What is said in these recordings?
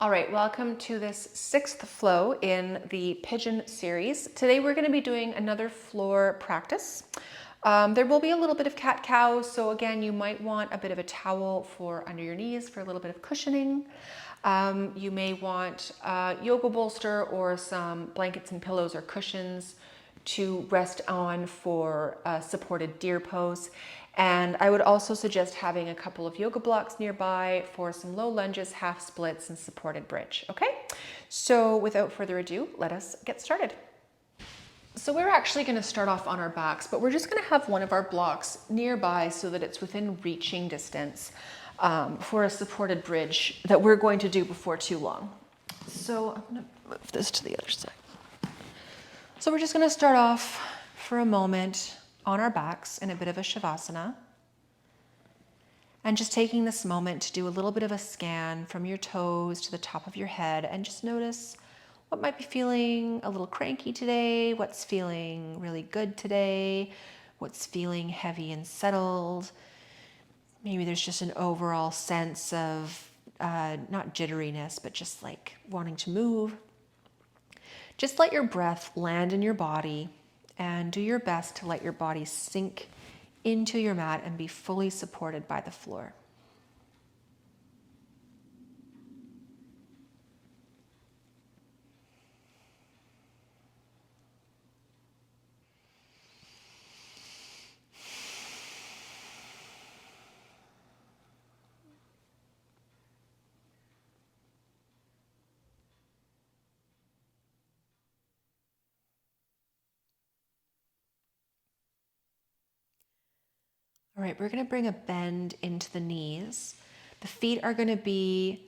All right, welcome to this sixth flow in the Pigeon series. Today we're going to be doing another floor practice. There will be a little bit of cat-cow, so again, you might want a bit of a towel for under your knees for a little bit of cushioning. You may want a yoga bolster or some blankets and pillows or cushions to rest on for a supported deer pose. And I would also suggest having a couple of yoga blocks nearby for some low lunges, half splits, and supported bridge. Okay, so without further ado, let us get started. So we're actually going to start off on our backs, but we're just going to have one of our blocks nearby so that it's within reaching distance for a supported bridge that we're going to do before too long. So I'm going to move this to the other side. So we're just going to start off for a moment on our backs in a bit of a shavasana. And just taking this moment to do a little bit of a scan from your toes to the top of your head and just notice what might be feeling a little cranky today, what's feeling really good today, what's feeling heavy and settled. Maybe there's just an overall sense of not jitteriness, but just like wanting to move. Just let your breath land in your body and do your best to let your body sink into your mat and be fully supported by the floor. All right, we're going to bring a bend into the knees. The feet are going to be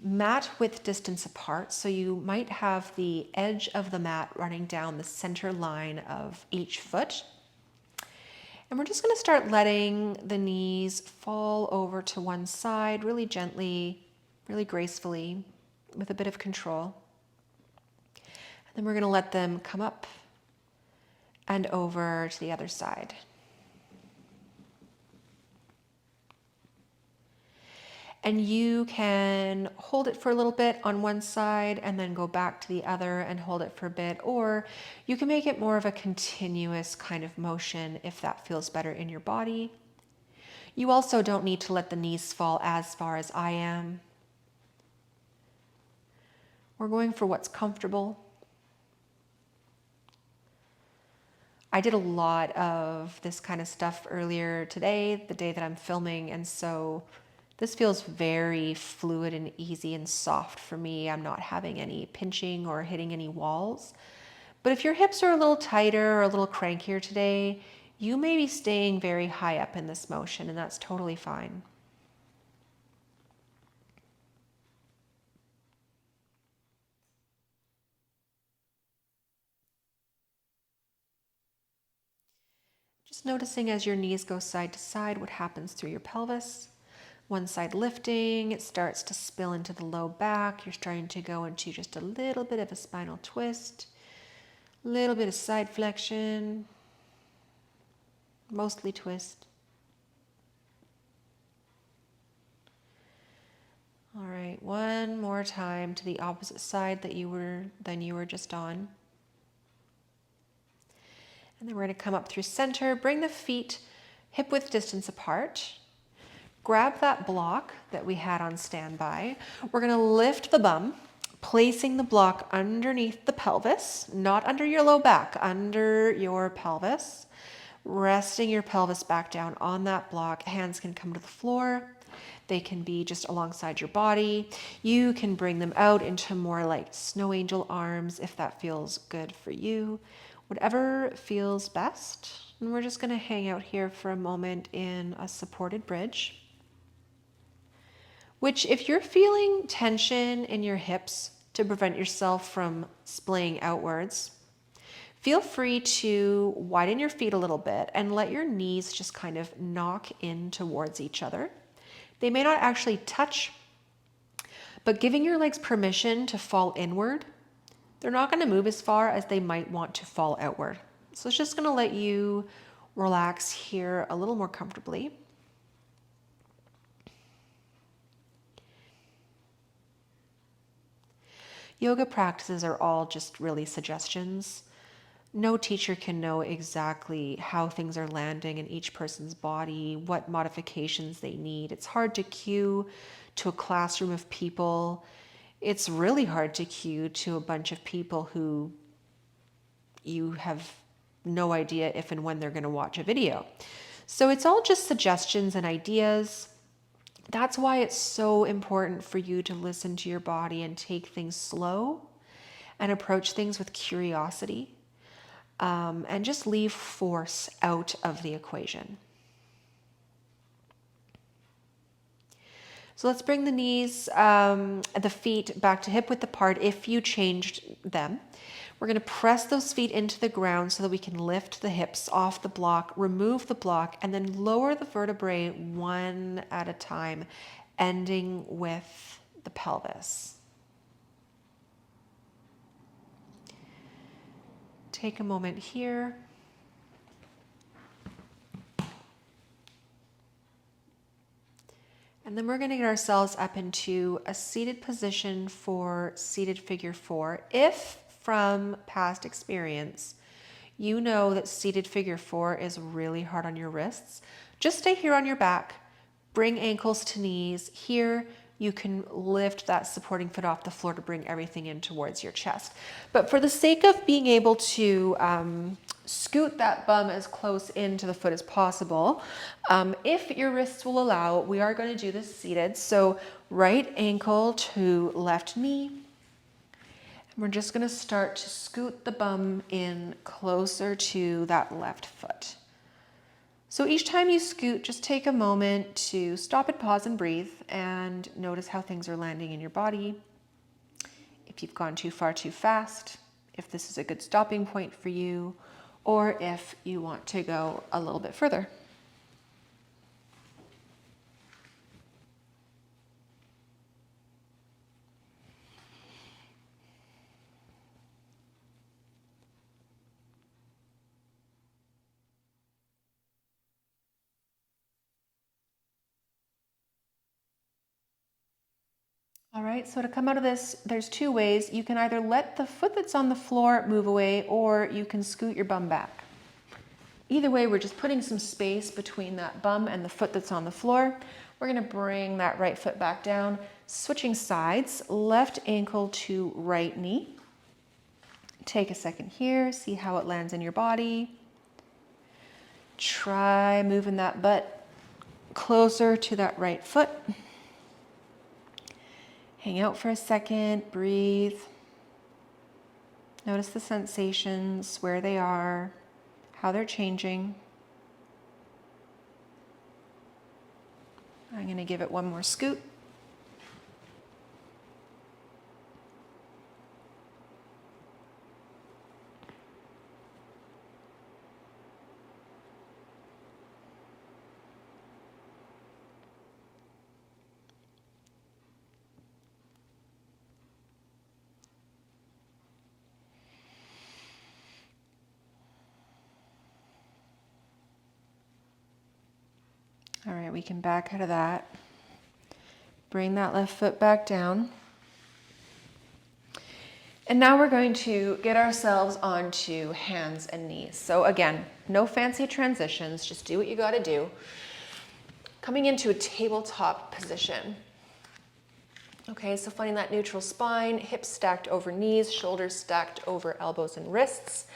mat width distance apart, so you might have the edge of the mat running down the center line of each foot. And we're just going to start letting the knees fall over to one side really gently, really gracefully, with a bit of control. And then we're going to let them come up and over to the other side. And you can hold it for a little bit on one side and then go back to the other and hold it for a bit, or you can make it more of a continuous kind of motion if that feels better in your body. You also don't need to let the knees fall as far as I am. We're going for what's comfortable. I did a lot of this kind of stuff earlier today, the day that I'm filming, and so this feels very fluid and easy and soft for me. I'm not having any pinching or hitting any walls. But if your hips are a little tighter or a little crankier today, you may be staying very high up in this motion, and that's totally fine. Just noticing as your knees go side to side what happens through your pelvis. One side lifting, it starts to spill into the low back. You're starting to go into just a little bit of a spinal twist, a little bit of side flexion, mostly twist. All right, one more time to the opposite side than you were just on. And then we're going to come up through center, bring the feet hip width distance apart. Grab that block that we had on standby. We're going to lift the bum, placing the block underneath the pelvis, not under your low back, under your pelvis. Resting your pelvis back down on that block. Hands can come to the floor. They can be just alongside your body. You can bring them out into more like snow angel arms if that feels good for you. Whatever feels best. And we're just going to hang out here for a moment in a supported bridge. Which, if you're feeling tension in your hips to prevent yourself from splaying outwards, feel free to widen your feet a little bit and let your knees just kind of knock in towards each other. They may not actually touch, but giving your legs permission to fall inward, they're not going to move as far as they might want to fall outward. So it's just going to let you relax here a little more Yoga practices are all just really suggestions. No teacher can know exactly how things are landing in each person's body, what modifications they need. It's hard to cue to a classroom of people. It's really hard to cue to a bunch of people who you have no idea if and when they're going to watch a video. So it's all just suggestions and ideas. That's why it's so important for you to listen to your body and take things slow and approach things with curiosity, and just leave force out of the equation. So let's bring the knees, the feet back to hip width apart if you changed them. We're going to press those feet into the ground so that we can lift the hips off the block, remove the block, and then lower the vertebrae one at a time, ending with the pelvis. Take a moment here. And then we're going to get ourselves up into a seated position for seated figure 4. If from past experience, you know that seated figure 4 is really hard on your wrists, just stay here on your back, bring ankles to knees. Here, you can lift that supporting foot off the floor to bring everything in towards your chest. But for the sake of being able to scoot that bum as close into the foot as possible, if your wrists will allow, we are going to do this seated. So right ankle to left knee. And we're just going to start to scoot the bum in closer to that left foot. So each time you scoot, just take a moment to stop and pause and breathe and notice how things are landing in your body. If you've gone too far too fast, if this is a good stopping point for you, or if you want to go a little bit further. All right, so to come out of this, there's two ways. You can either let the foot that's on the floor move away, or you can scoot your bum back. Either way, we're just putting some space between that bum and the foot that's on the floor. We're gonna bring that right foot back down, switching sides, left ankle to right knee. Take a second here, see how it lands in your body. Try moving that butt closer to that right foot. Hang out for a second, breathe. Notice the sensations, where they are, how they're changing. I'm going to give it one more scoot. All right, we can back out of that. Bring that left foot back down. And now we're going to get ourselves onto hands and knees. So again, no fancy transitions, just do what you gotta do. Coming into a tabletop position. Okay, so finding that neutral spine, hips stacked over knees, shoulders stacked over elbows and wrists.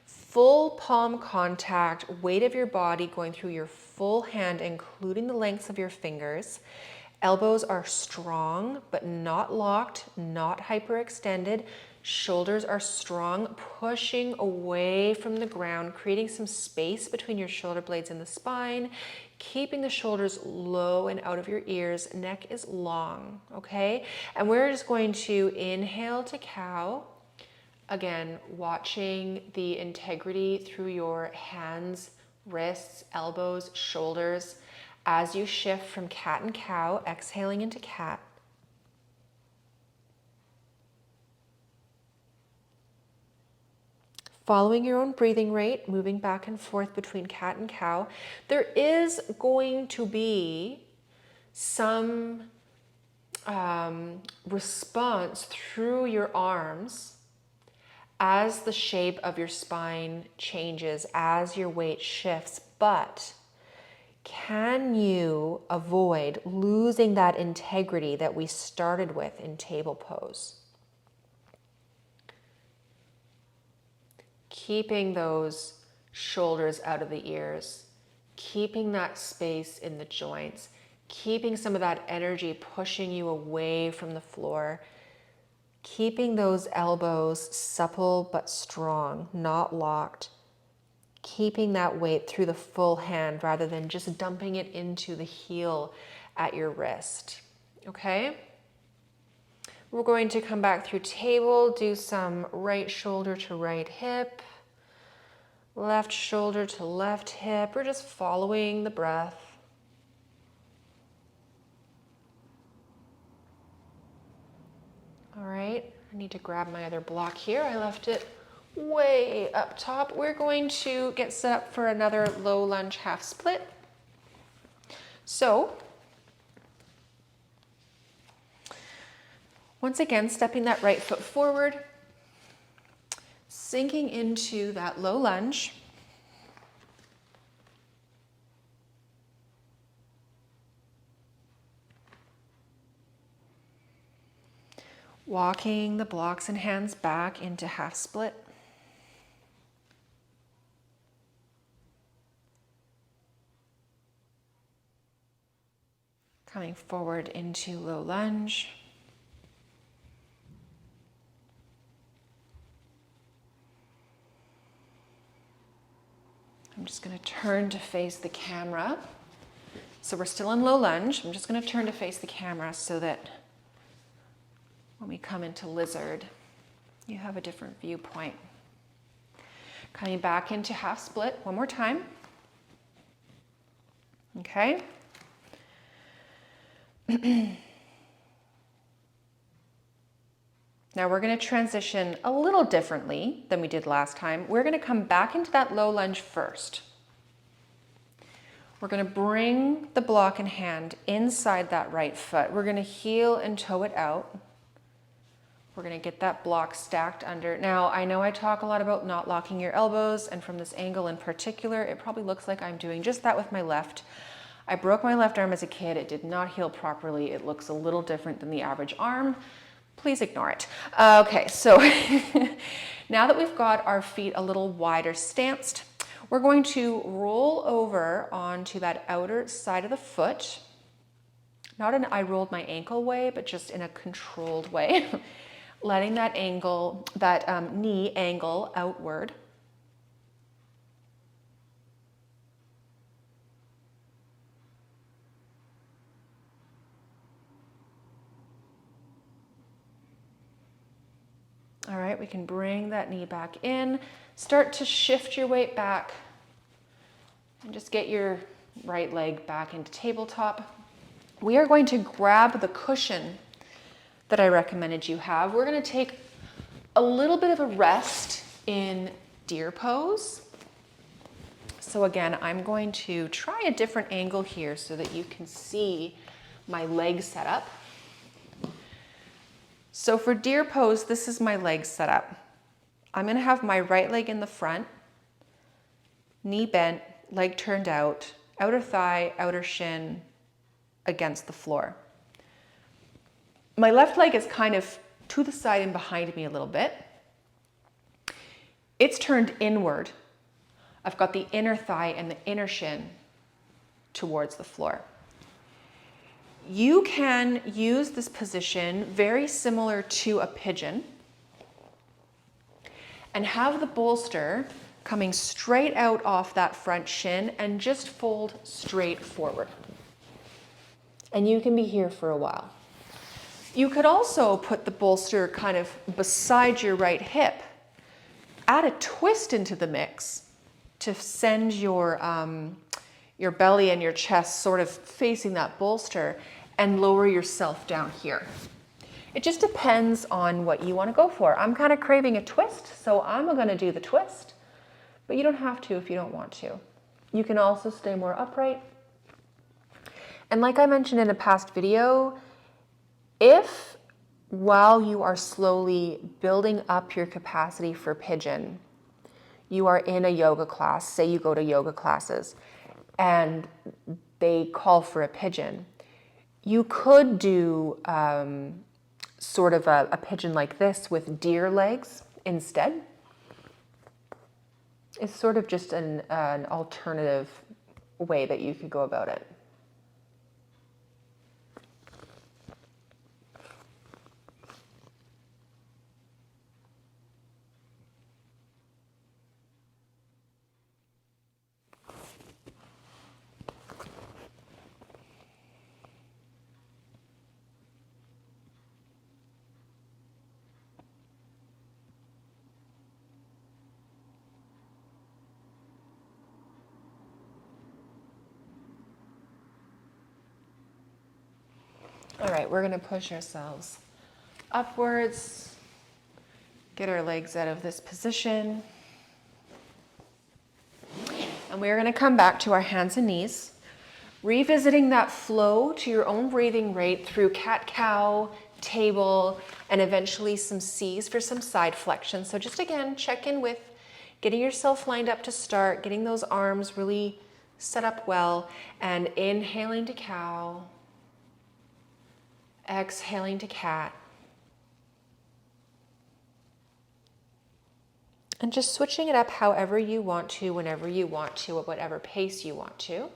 Full palm contact, weight of your body going through your full hand, including the lengths of your fingers. Elbows are strong, but not locked, not hyperextended. Shoulders are strong, pushing away from the ground, creating some space between your shoulder blades and the spine, keeping the shoulders low and out of your ears. Neck is long, okay? And we're just going to inhale to cow. Again, watching the integrity through your hands, wrists, elbows, shoulders as you shift from cat and cow, exhaling into cat. Following your own breathing rate, moving back and forth between cat and cow. There is going to be some response through your arms as the shape of your spine changes, as your weight shifts, but can you avoid losing that integrity that we started with in table pose? Keeping those shoulders out of the ears, keeping that space in the joints, keeping some of that energy pushing you away from the floor, keeping those elbows supple but strong, not locked, keeping that weight through the full hand rather than just dumping it into the heel at your wrist. Okay? We're going to come back through table, do some right shoulder to right hip, left shoulder to left hip. We're just following the breath. All right, I need to grab my other block here. I left it way up top. We're going to get set up for another low lunge half split. So, once again, stepping that right foot forward, sinking into that low lunge. Walking the blocks and hands back into half split. Coming forward into low lunge. I'm just going to turn to face the camera. So we're still in low lunge. I'm just going to turn to face the camera so that when we come into lizard, you have a different viewpoint. Coming back into half split one more time. Okay. Now we're going to transition a little differently than we did last time. We're going to come back into that low lunge first. We're going to bring the block in hand inside that right foot. We're going to heel and toe it out. We're going to get that block stacked under. Now, I know I talk a lot about not locking your elbows, and from this angle in particular, it probably looks like I'm doing just that with my left. I broke my left arm as a kid. It did not heal properly. It looks a little different than the average arm. Please ignore it. Okay, so now that we've got our feet a little wider stanced, we're going to roll over onto that outer side of the foot. Not an I rolled my ankle way, but just in a controlled way. Letting that angle, that knee angle outward. All right, we can bring that knee back in. Start to shift your weight back and just get your right leg back into tabletop. We are going to grab the cushion that I recommended you have. We're going to take a little bit of a rest in deer pose. So again, I'm going to try a different angle here so that you can see my leg set up. So for deer pose, this is my leg set up. I'm going to have my right leg in the front, knee bent, leg turned out, outer thigh, outer shin against the floor. My left leg is kind of to the side and behind me a little bit. It's turned inward. I've got the inner thigh and the inner shin towards the floor. You can use this position very similar to a pigeon and have the bolster coming straight out off that front shin and just fold straight forward. And you can be here for a while. You could also put the bolster kind of beside your right hip. Add a twist into the mix to send your belly and your chest sort of facing that bolster and lower yourself down here. It just depends on what you want to go for. I'm kind of craving a twist, so I'm going to do the twist, but you don't have to if you don't want to. You can also stay more upright. And like I mentioned in a past video, If while you are slowly building up your capacity for pigeon, you are in a yoga class, say you go to yoga classes, and they call for a pigeon, you could do sort of a pigeon like this with deer legs instead. It's sort of just an alternative way that you could go about it. All right, we're gonna push ourselves upwards, get our legs out of this position. And we're gonna come back to our hands and knees, revisiting that flow to your own breathing rate through cat-cow, table, and eventually some C's for some side flexion. So just again, check in with getting yourself lined up to start, getting those arms really set up well, and inhaling to cow, exhaling to cat. And just switching it up however you want to, whenever you want to, at whatever pace you want to.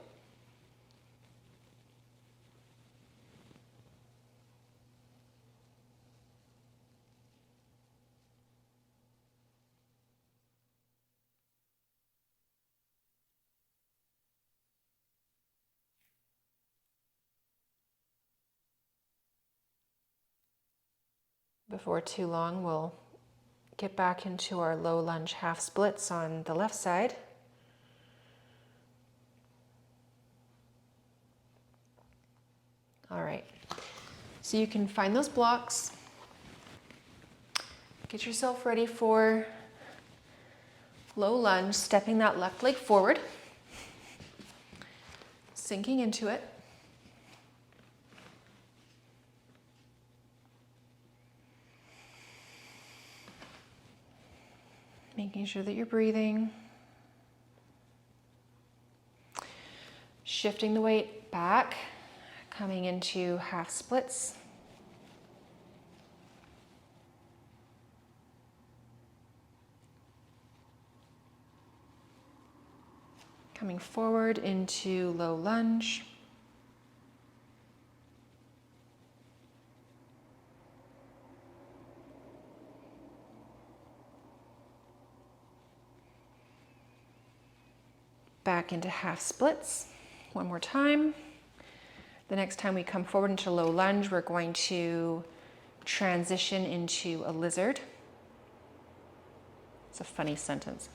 Before too long, we'll get back into our low lunge half splits on the left side. All right, so you can find those blocks. Get yourself ready for low lunge, stepping that left leg forward, sinking into it. Making sure that you're breathing. Shifting the weight back, coming into half splits. Coming forward into low lunge. Back into half splits. One more time. The next time we come forward into low lunge, we're going to transition into a lizard. It's a funny sentence.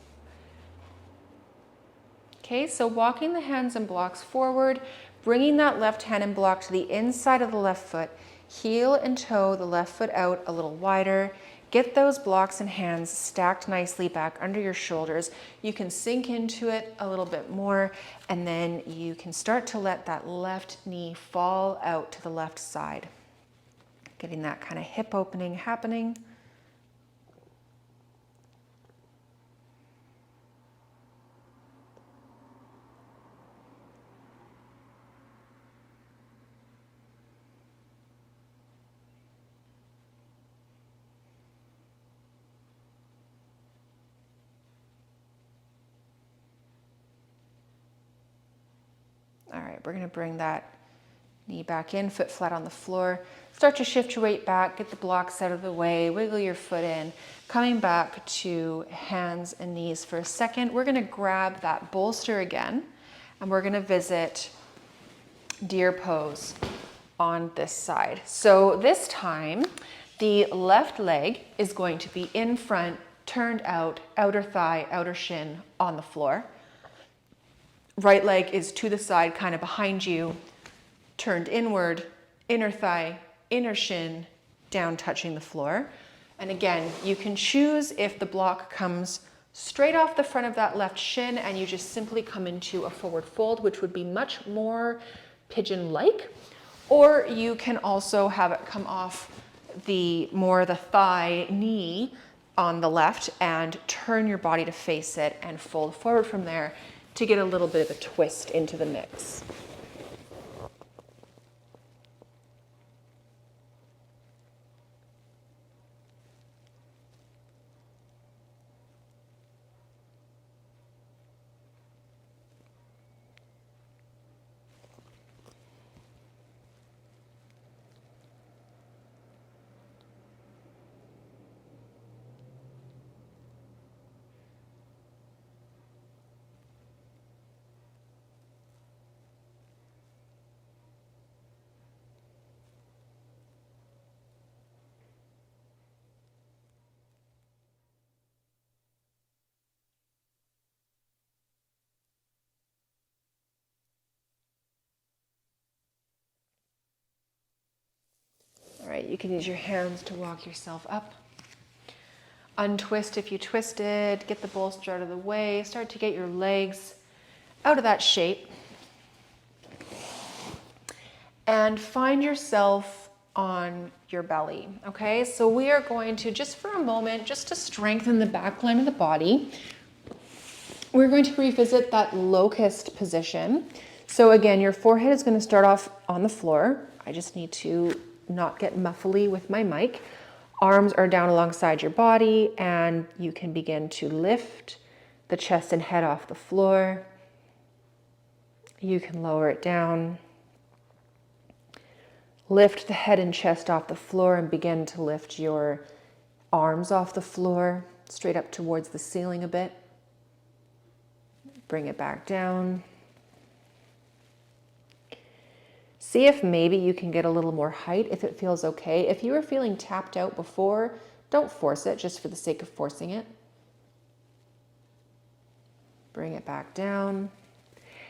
Okay, so walking the hands and blocks forward, bringing that left hand and block to the inside of the left foot, heel and toe the left foot out a little wider. Get those blocks and hands stacked nicely back under your shoulders. You can sink into it a little bit more, and then you can start to let that left knee fall out to the left side. Getting that kind of hip opening happening. All right, we're gonna bring that knee back in, foot flat on the floor. Start to shift your weight back, get the blocks out of the way, wiggle your foot in. Coming back to hands and knees for a second. We're gonna grab that bolster again, and we're gonna visit deer pose on this side. So this time, the left leg is going to be in front, turned out, outer thigh, outer shin on the floor. Right leg is to the side, kind of behind you, turned inward, inner thigh, inner shin, down touching the floor. And again, you can choose if the block comes straight off the front of that left shin and you just simply come into a forward fold, which would be much more pigeon-like, Or you can also have it come off the thigh knee on the left and turn your body to face it and fold forward from there to get a little bit of a twist into the mix. All right, you can use your hands to walk yourself up. Untwist if you twisted, get the bolster out of the way, start to get your legs out of that shape. And find yourself on your belly, okay? So we are going to, just for a moment, just to strengthen the back line of the body, we're going to revisit that locust position. So again, your forehead is going to start off on the floor. I just need to not get muffly with my mic. Arms are down alongside your body, and you can begin to lift the chest and head off the floor. You can lower it down. Lift the head and chest off the floor and begin to lift your arms off the floor, straight up towards the ceiling a bit. Bring it back down. See if maybe you can get a little more height if it feels okay. If you were feeling tapped out before, don't force it just for the sake of forcing it. Bring it back down.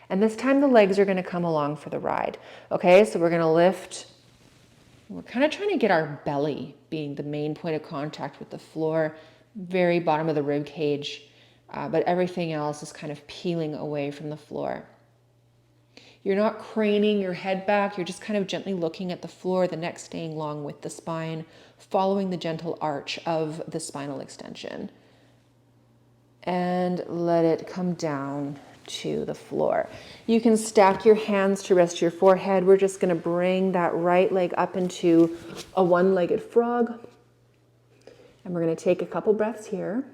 And this time the legs are going to come along for the ride. Okay, so we're going to lift. We're kind of trying to get our belly being the main point of contact with the floor, very bottom of the rib cage, but everything else is kind of peeling away from the floor. You're not craning your head back, you're just kind of gently looking at the floor, the neck staying long with the spine, following the gentle arch of the spinal extension. And let it come down to the floor. You can stack your hands to rest your forehead. We're just going to bring that right leg up into a one-legged frog. And we're going to take a couple breaths here.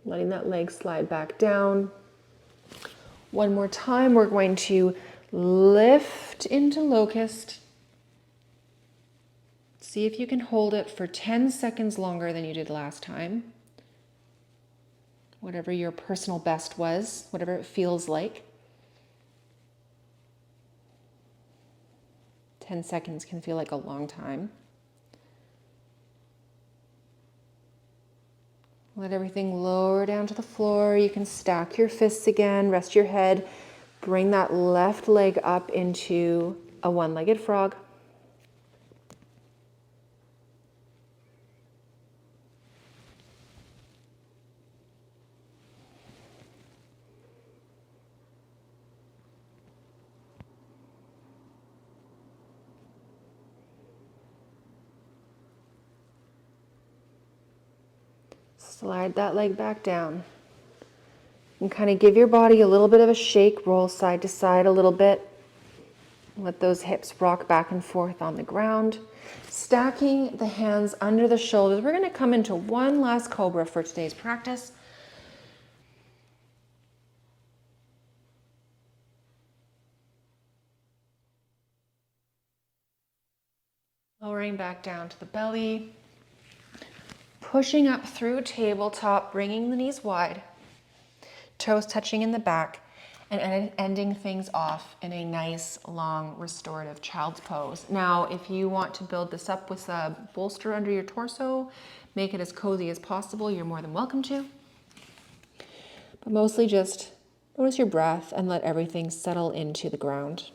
Letting that leg slide back down. One more time, we're going to lift into locust. See if you can hold it for 10 seconds longer than you did last time. Whatever your personal best was, whatever it feels like. 10 seconds can feel like a long time. Let everything lower down to the floor. You can stack your fists again, rest your head. Bring that left leg up into a one-legged frog. Slide that leg back down. And kind of give your body a little bit of a shake, roll side to side a little bit. Let those hips rock back and forth on the ground. Stacking the hands under the shoulders. We're going to come into one last cobra for today's practice. Lowering back down to the belly. Pushing up through tabletop, bringing the knees wide. Toes touching in the back, and ending things off in a nice, long, restorative child's pose. Now, if you want to build this up with a bolster under your torso, make it as cozy as possible, you're more than welcome to. But mostly just notice your breath and let everything settle into the ground.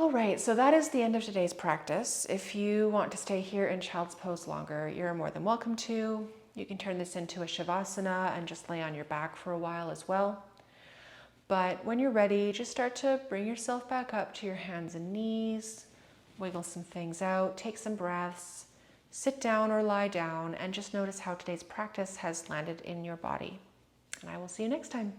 All right, so that is the end of today's practice. If you want to stay here in child's pose longer, you're more than welcome to. You can turn this into a shavasana and just lay on your back for a while as well. But when you're ready, just start to bring yourself back up to your hands and knees, wiggle some things out, take some breaths, sit down or lie down, and just notice how today's practice has landed in your body. And I will see you next time.